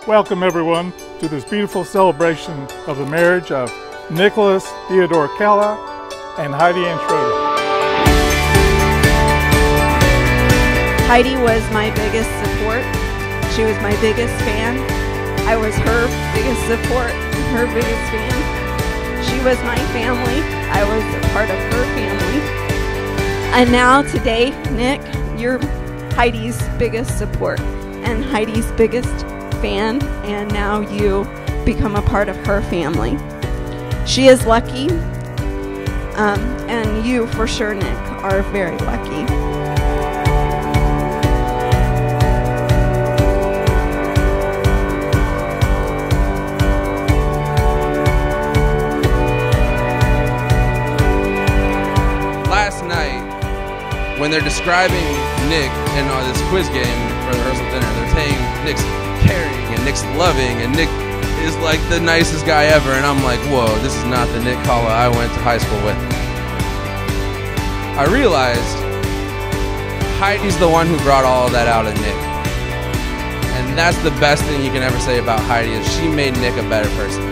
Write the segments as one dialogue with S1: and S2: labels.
S1: Welcome everyone to this beautiful celebration of the marriage of Nicholas Theodore Kella and Heidi Ann Schroeder.
S2: Heidi was my biggest support. She was my biggest fan. I was her biggest support, her biggest fan. She was my family. I was a part of her family. And now today, Nick, you're Heidi's biggest support and Heidi's biggest fan, and now you become a part of her family. She is lucky, and you for sure, Nick, are very lucky.
S3: Last night, when they're describing Nick in this quiz game for the rehearsal dinner, they're saying Nick's caring and Nick's loving and Nick is like the nicest guy ever, and I'm like, whoa, this is not the Nick Kalla I went to high school with. I realized Heidi's the one who brought all of that out in Nick. And that's the best thing you can ever say about Heidi, is she made Nick a better person.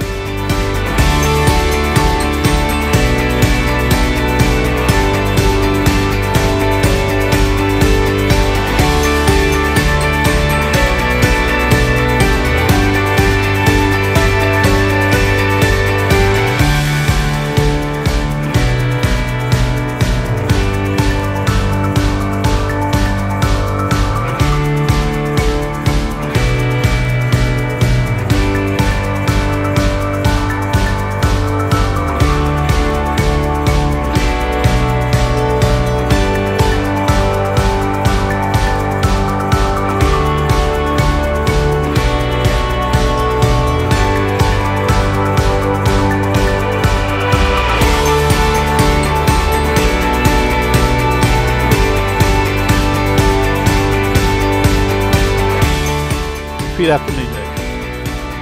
S1: Repeat after me, Nick.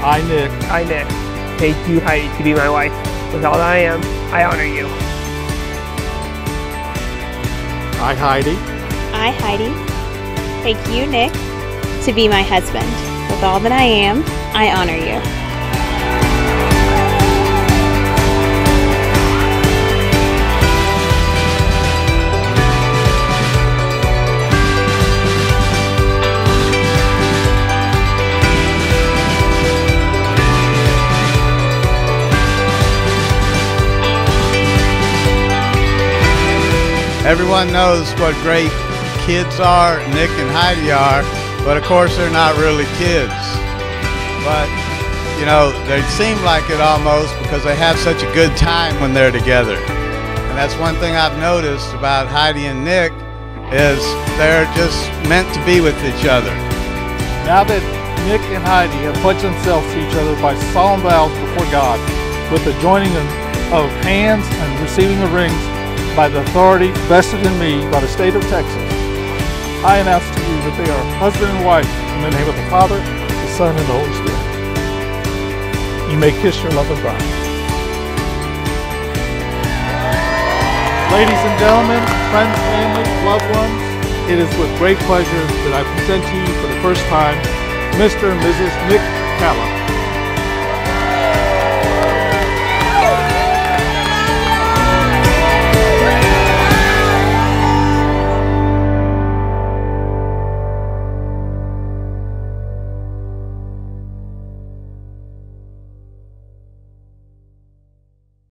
S1: I, Nick.
S4: I, Nick, take you, Heidi, to be my wife. With all that I am, I honor you.
S1: I, Heidi.
S5: I, Heidi, take you, Nick, to be my husband. With all that I am, I honor you.
S6: Everyone knows what great kids are, Nick and Heidi are, but of course they're not really kids. But, you know, they seem like it almost because they have such a good time when they're together. And that's one thing I've noticed about Heidi and Nick, is they're just meant to be with each other.
S1: Now that Nick and Heidi have pledged themselves to each other by solemn vows before God, with the joining of hands and receiving the rings by the authority vested in me by the state of Texas, I announce to you that they are husband and wife in the name of the Father, the Son, and the Holy Spirit. You may kiss your lovely bride. Ladies and gentlemen, friends, family, loved ones, it is with great pleasure that I present to you for the first time Mr. and Mrs. Nick Kalla.